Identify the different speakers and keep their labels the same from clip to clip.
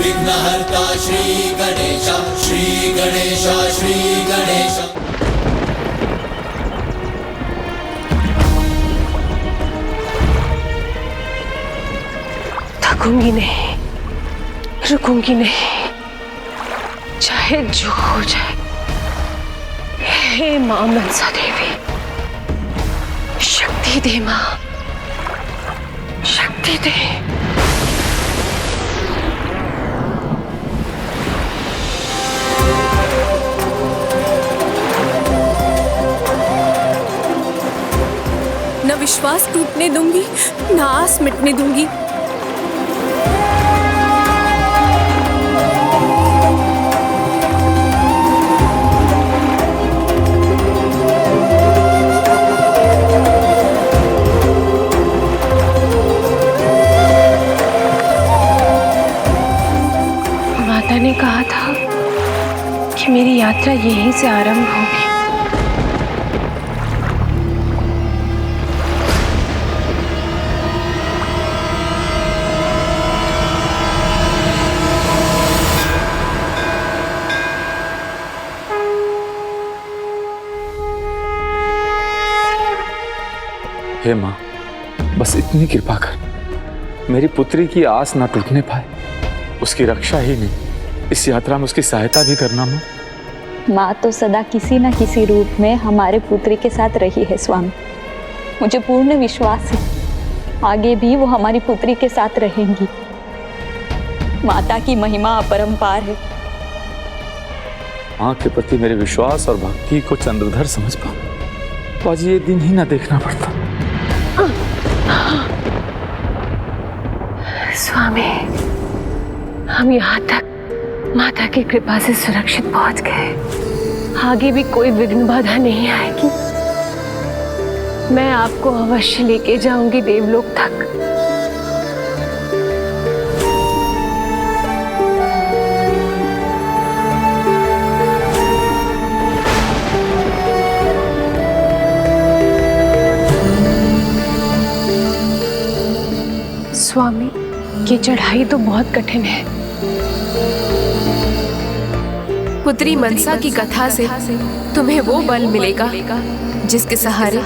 Speaker 1: विघ्नहर्ता श्री गणेश, श्री गणेश, श्री गणेश।
Speaker 2: थकूंगी नहीं, रुकूंगी नहीं, चाहे जो हो जाए। हे मां मनसा देवी, शक्ति दे मां, शक्ति दे।
Speaker 3: न विश्वास टूटने दूंगी, न आस मिटने दूंगी।
Speaker 2: माता ने कहा था कि मेरी यात्रा यहीं से आरंभ होगी।
Speaker 4: हे मां, बस इतनी कृपा कर, मेरी पुत्री की आस ना टूटने पाए। उसकी रक्षा ही नहीं, इस यात्रा में उसकी सहायता भी करना मां।
Speaker 5: माँ तो सदा किसी न किसी रूप में हमारे पुत्री के साथ रही है स्वामी। मुझे पूर्ण विश्वास है आगे भी वो हमारी पुत्री के साथ रहेंगी। माता की महिमा अपरंपार है।
Speaker 4: मां के प्रति मेरे विश्वास और भक्ति को चंद्रधर समझ पाऊं तो आज ये दिन ही ना देखना पड़ता।
Speaker 2: स्वामी, हम यहाँ तक माता की कृपा से सुरक्षित पहुंच गए। आगे भी कोई विघ्न बाधा नहीं आएगी। मैं आपको अवश्य लेके जाऊंगी देवलोक तक। स्वामी, ये चढ़ाई तो बहुत कठिन है।
Speaker 3: पुत्री मनसा की कथा से तुम्हें वो बल मिलेगा जिसके सहारे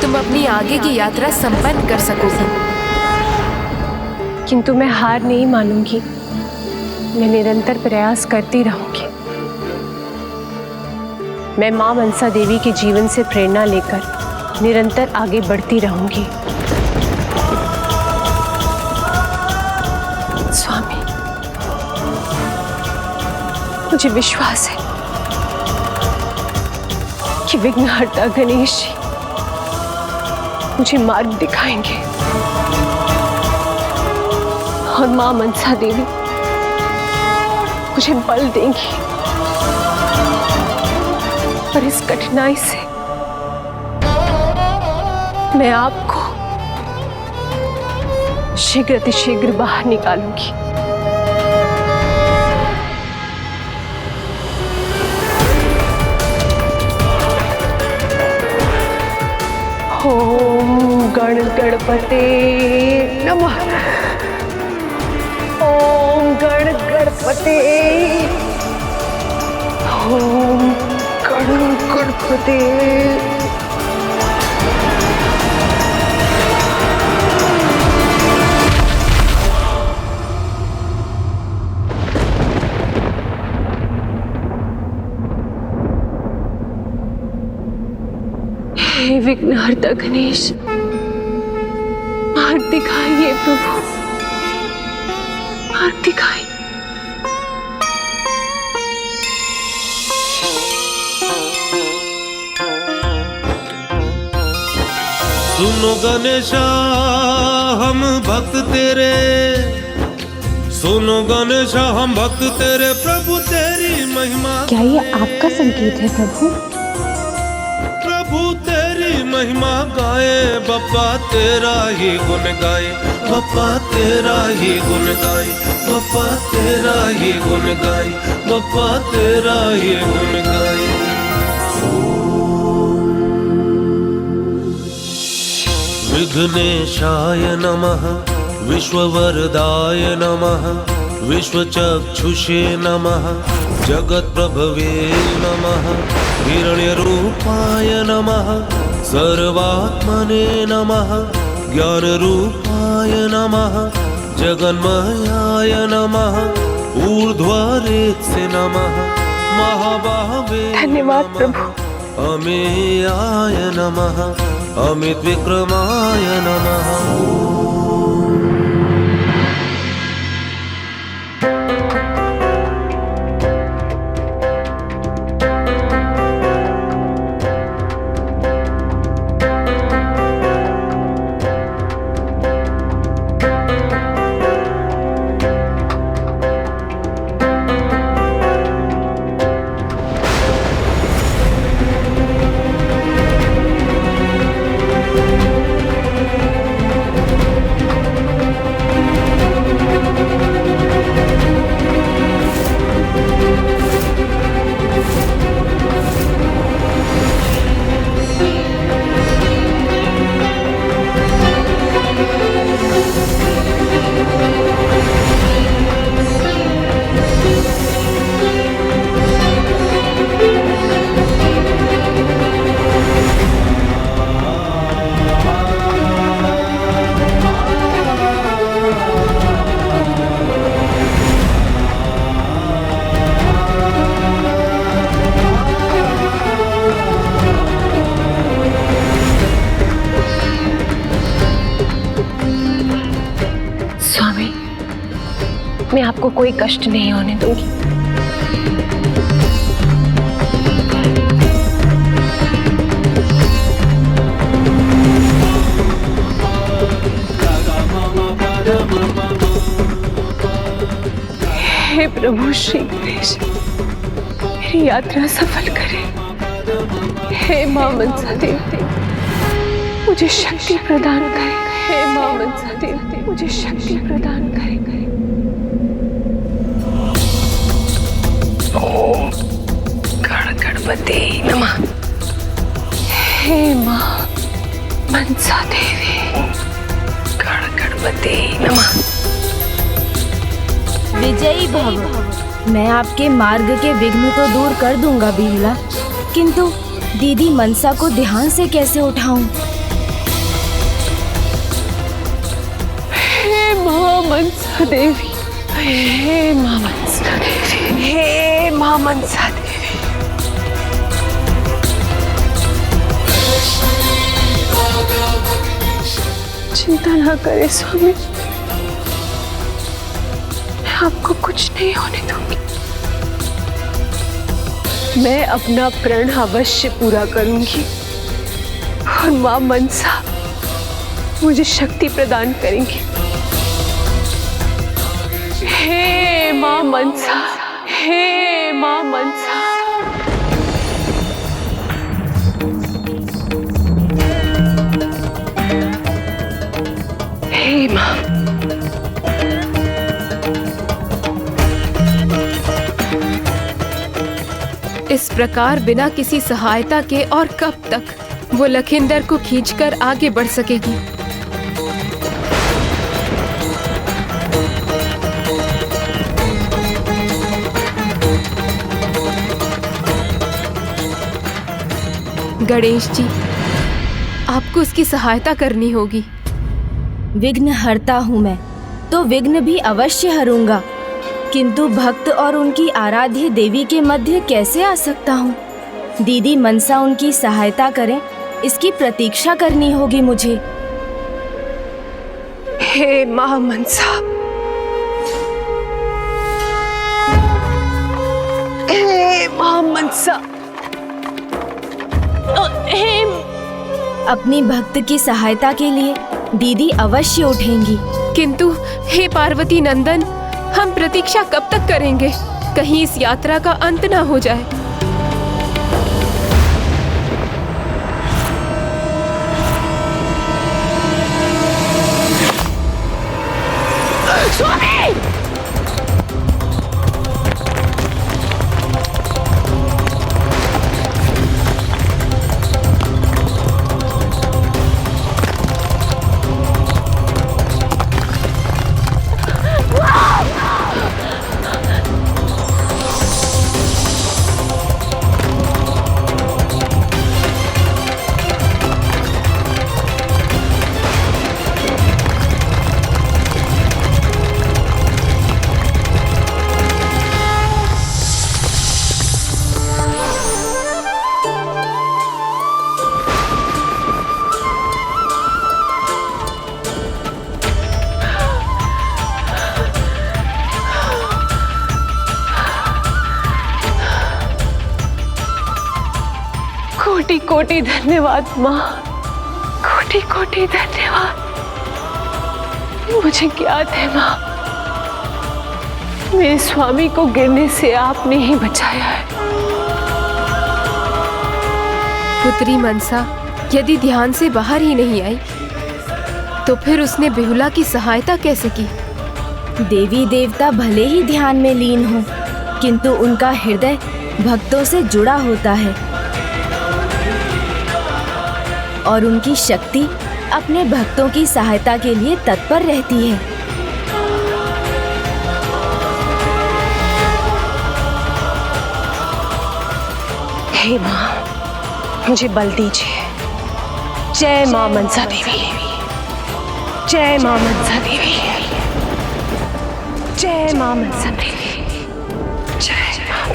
Speaker 3: तुम अपनी आगे की यात्रा संपन्न कर सकोगे।
Speaker 2: किंतु मैं हार नहीं मानूंगी। मैं निरंतर प्रयास करती रहूंगी। मैं मां मनसा देवी के जीवन से प्रेरणा लेकर निरंतर आगे बढ़ती रहूंगी। स्वामी, मुझे विश्वास है कि विघ्नहर्ता गणेश जी मुझे मार्ग दिखाएंगे और मां मनसा देवी मुझे बल देंगी। और इस कठिनाई से मैं आपको शीघ्र अतिशीघ्र बाहर निकालूंगी। ओम गण गणपते नमः। ओम गण गणपते। ओम गण गणपते। हे विघ्नहर्ता गणेश, मार्ग दिखाइए प्रभु, मार्ग दिखाइए।
Speaker 6: सुनो गणेशा हम भक्त तेरे, सुनो गणेशा हम भक्त तेरे, प्रभु तेरी महिमा।
Speaker 5: क्या ये आपका संकेत है प्रभु?
Speaker 6: प्रभु तेरी महिमा गाए, बप्पा तेरा ही गुण गाए, बप्पा तेरा ही गुण गाए, बप्पा तेरा ही गुण गाए, बप्पा तेरा ही गुण गाए। विघ्नेशाय नमः, विश्ववरदाय नमः, विश्वचक्षुषे नमः जगत्प्रभवे नमः हिरण्यरूपाय नमः सर्वात्मने नमः ज्ञानरूपाय नमः जगन्मयाय नमः ऊर्ध्वरेत्से नमः महाबाहवे
Speaker 2: धन्यवाद
Speaker 6: नमः
Speaker 2: प्रभु।
Speaker 6: अमेयाय नमः अमित विक्रमाय नमः।
Speaker 2: स्वामी, मैं आपको कोई कष्ट नहीं होने दूंगी। हे प्रभु श्री गणेश, मेरी यात्रा सफल करें। हे मां मनसा देवी, मुझे शक्ति प्रदान करें। हे मां मनसा देवी, मुझे शक्ति प्रदान करें। ओम गणपति नमः। हे मां मनसा देवी, गणपति नमः।
Speaker 7: विजयी भव। मैं आपके मार्ग के विघ्न तो दूर कर दूंगा बिमला, किंतु दीदी मनसा को ध्यान से कैसे उठाऊं?
Speaker 2: हे मां मनसा देवी, हे मां मनसा देवी, हे मां मनसा देवी। चिंता ना करें स्वामी, मैं आपको कुछ नहीं होने दूंगी। मैं अपना प्रण अवश्य पूरा करूंगी और मां मनसा मुझे शक्ति प्रदान करेंगी। हे मां मनसा, हे मां मनसा। हे मां।
Speaker 3: इस प्रकार बिना किसी सहायता के और कब तक वो लखिंदर को खींचकर आगे बढ़ सकेगी? गणेश जी, आपको उसकी सहायता करनी होगी।
Speaker 7: विघ्न हरता हूँ मैं, तो विघ्न भी अवश्य हरूंगा, किंतु भक्त और उनकी आराध्य देवी के मध्य कैसे आ सकता हूँ? दीदी मनसा उनकी सहायता करें, इसकी प्रतीक्षा करनी होगी मुझे।
Speaker 2: हे मां मनसा, हे मां मनसा, हे।
Speaker 7: अपनी भक्त की सहायता के लिए दीदी अवश्य उठेंगी।
Speaker 3: किंतु हे पार्वती नंदन, हम प्रतीक्षा कब तक करेंगे? कहीं इस यात्रा का अंत ना हो जाए।
Speaker 2: स्वामी! कोटि कोटि धन्यवाद माँ, कोटि कोटि धन्यवाद। मुझे ज्ञात है माँ, मेरे स्वामी को गिरने से आपने ही बचाया है।
Speaker 3: पुत्री मनसा यदि ध्यान से बाहर ही नहीं आई तो फिर उसने बेहुला की सहायता कैसे की?
Speaker 7: देवी देवता भले ही ध्यान में लीन हो, किंतु उनका हृदय भक्तों से जुड़ा होता है और उनकी शक्ति अपने भक्तों की सहायता के लिए तत्पर रहती है।
Speaker 2: हे माँ, मुझे बल दीजिए। जय माँ मनसा देवी, जय माँ मनसा देवी, जय माँ मनसा देवी, जय माँ।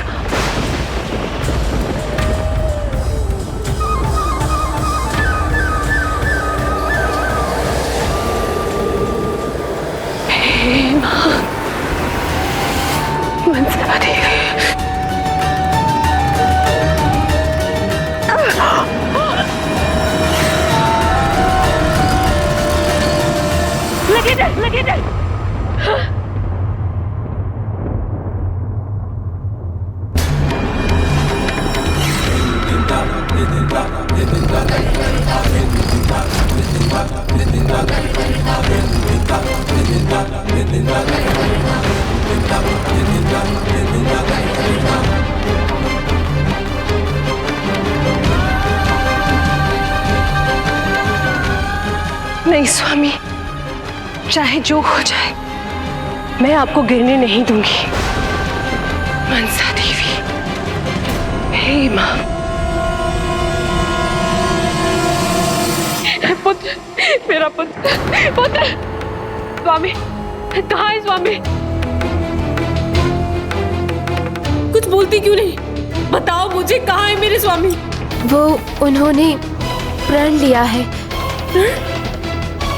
Speaker 2: हे माँ मनसा देवी। लगे डर। नहीं स्वामी, चाहे जो हो जाए मैं आपको गिरने नहीं दूंगी। मनसा देवी, हे माँ। पुत्र, मेरा पुत्र स्वामी कहाँ है स्वामी? कुछ बोलती क्यों नहीं? बताओ मुझे, कहाँ है मेरे स्वामी?
Speaker 3: वो उन्होंने प्रण लिया है।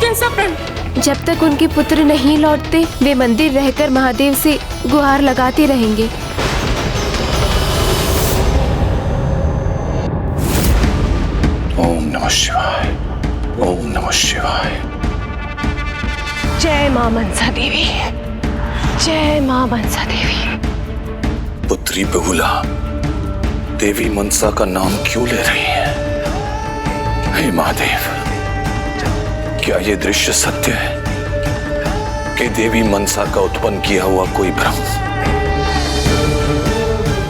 Speaker 2: कैसा प्रण?
Speaker 3: जब तक उनके पुत्र नहीं लौटते वे मंदिर रहकर महादेव से गुहार लगाते रहेंगे।
Speaker 8: ओम नमः शिवाय, ओम नमः शिवाय।
Speaker 2: जय माँ मनसा देवी, जय माँ मनसा देवी।
Speaker 8: पुत्री बहुला देवी मनसा का नाम क्यों ले रही है? हे महादेव, क्या ये दृश्य सत्य है कि देवी मनसा का उत्पन्न किया हुआ कोई भ्रम?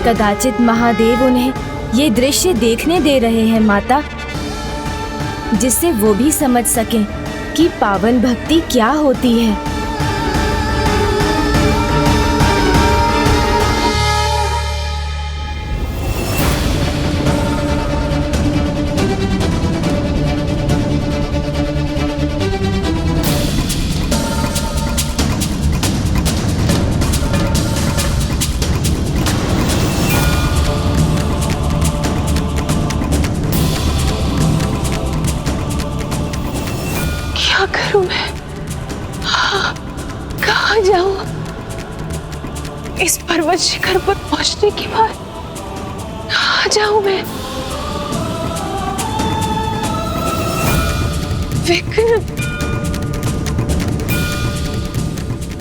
Speaker 7: कदाचित महादेव उन्हें ये दृश्य देखने दे रहे हैं माता, जिससे वो भी समझ सकें कि पावन भक्ति क्या होती है।
Speaker 2: क्या करूं मैं? कहाँ जाऊं? इस पर्वत शिखर पर पहुंचने के बाद कहाँ जाऊं मैं? विघ्न,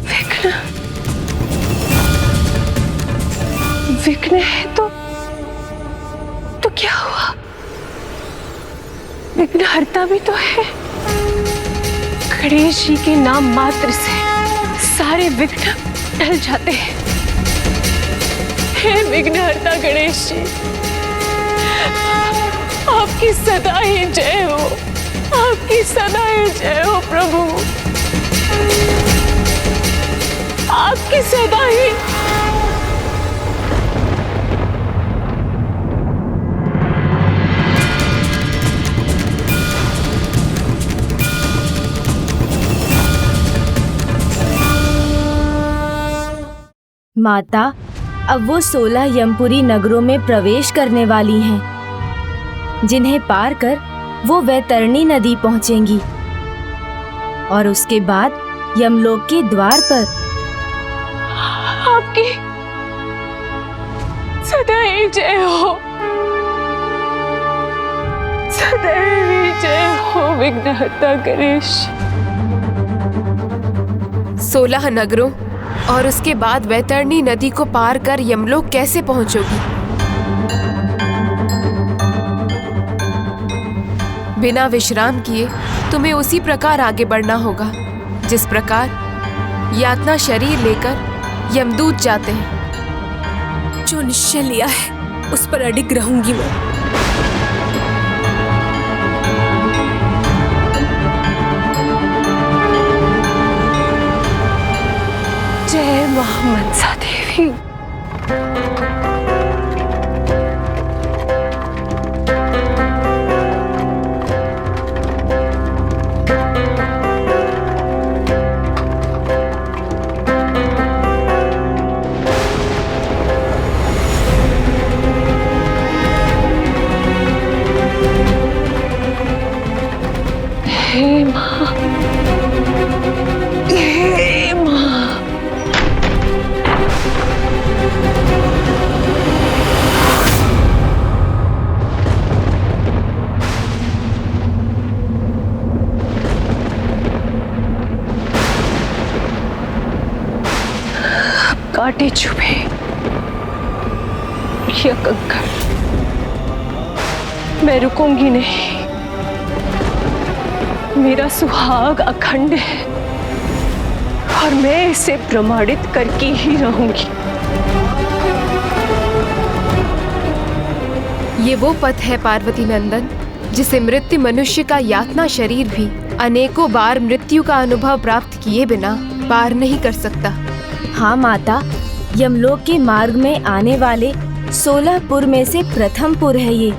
Speaker 2: विघ्न, विघ्न है तो क्या हुआ? विघ्न हरता भी तो है। गणेश जी के नाम मात्र से सारे विघ्न टल जाते हैं। हे विघ्नहर्ता गणेश जी, आपकी सदा ही जय हो, आपकी सदा ही जय हो प्रभु, आपकी सदा ही।
Speaker 7: माता, अब वो 16 यमपुरी नगरों में प्रवेश करने वाली हैं, जिन्हें पार कर वो वैतरणी नदी पहुंचेंगी और उसके बाद यमलोक के द्वार पर
Speaker 2: आपकी सदा ही जय हो, मंसादेवी, जय हो विघ्नहर्ता गणेश।
Speaker 3: 16 नगरों और उसके बाद वैतरणी नदी को पार कर यमलोक कैसे पहुंचोगी? बिना विश्राम किए तुम्हें उसी प्रकार आगे बढ़ना होगा जिस प्रकार यातना शरीर लेकर यमदूत जाते हैं।
Speaker 2: जो निश्चय लिया है उस पर अडिग रहूंगी मैं। जय मां मनसा देवी। हे मां, हे मां। कांटे चुभे या कंकड़, मैं रुकूंगी नहीं। मेरा सुहाग अखंड है और मैं इसे प्रमाणित करके ही रहूंगी।
Speaker 3: ये वो पथ है पार्वती नंदन जिसे मृत्यु मनुष्य का यातना शरीर भी अनेकों बार मृत्यु का अनुभव प्राप्त किए बिना पार नहीं कर सकता।
Speaker 7: हाँ माता, यमलोक के मार्ग में आने वाले 16 पुर में से प्रथम पुर है ये।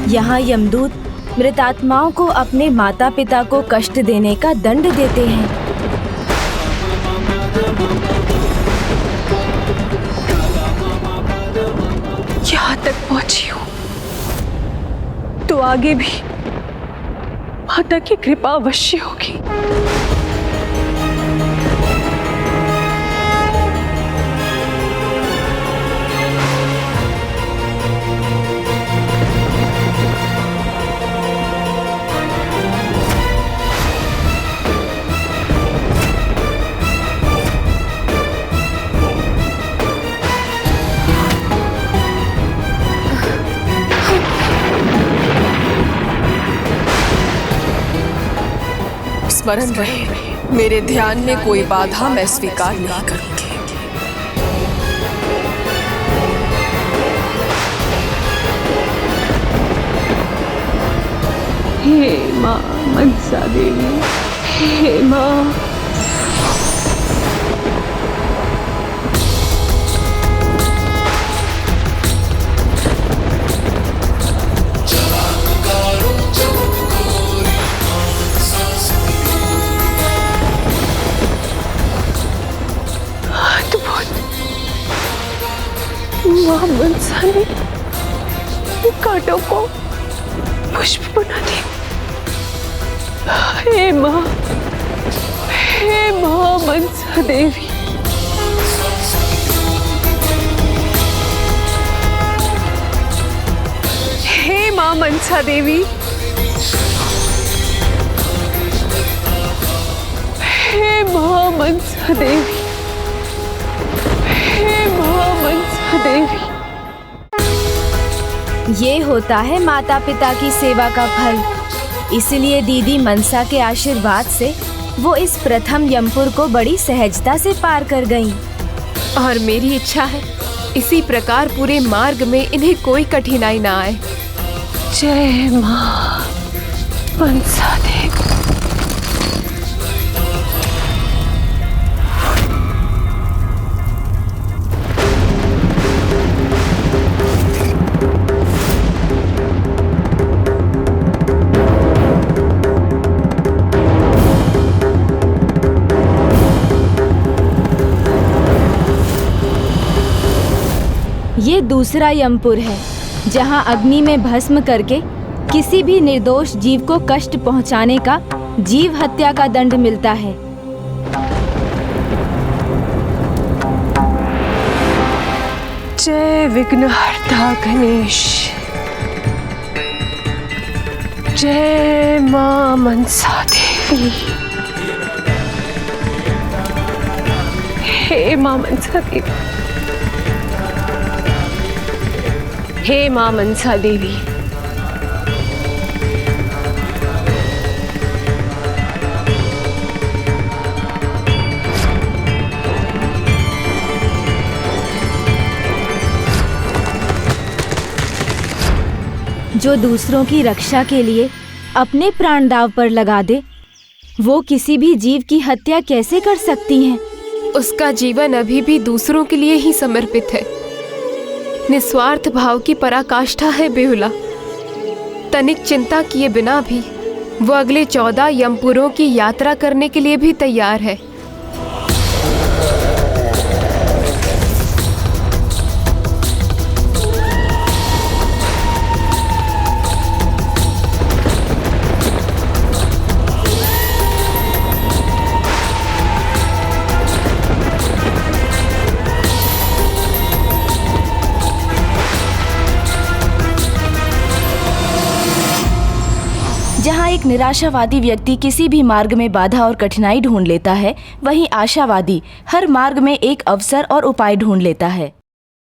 Speaker 7: यहाँ यमदूत मृतात्माओं को अपने माता पिता को कष्ट देने का दंड देते हैं।
Speaker 2: यहाँ तक पहुंची हूँ तो आगे भी माता की कृपा अवश्य होगी।
Speaker 9: स्मरण रहे, मेरे ध्यान में कोई बाधा मैं स्वीकार नहीं करूंगी।
Speaker 2: हे मां मनसा देवी, हे मां। मां मनसा ने कांटों को पुष्प बना दिया। हे मां मनसा देवी। हे मां मनसा देवी, हे मां मनसा देवी, हे मां मनसा देवी।
Speaker 7: ये होता है माता पिता की सेवा का फल। इसलिए दीदी मनसा के आशीर्वाद से वो इस प्रथम यमपुर को बड़ी सहजता से पार कर गईं।
Speaker 3: और मेरी इच्छा है इसी प्रकार पूरे मार्ग में इन्हें कोई कठिनाई ना आए।
Speaker 2: जय मां मनसा देवी।
Speaker 7: ये दूसरा यमपुर है जहाँ अग्नि में भस्म करके किसी भी निर्दोष जीव को कष्ट पहुँचाने का जीव हत्या का दंड मिलता है।
Speaker 2: जय विघ्नहर्ता गणेश। जय मां मनसा देवी। हे मां मनसा देवी, हे मां मनसा देवी,
Speaker 7: जो दूसरों की रक्षा के लिए अपने प्राण दांव पर लगा दे, वो किसी भी जीव की हत्या कैसे कर सकती हैं?
Speaker 3: उसका जीवन अभी भी दूसरों के लिए ही समर्पित है। निस्वार्थ भाव की पराकाष्ठा है बेहुला। तनिक चिंता किए बिना भी वो अगले 14 यमपुरों की यात्रा करने के लिए भी तैयार है।
Speaker 7: जहाँ एक निराशावादी व्यक्ति किसी भी मार्ग में बाधा और कठिनाई ढूंढ लेता है, वहीं आशावादी हर मार्ग में एक अवसर और उपाय ढूंढ लेता है।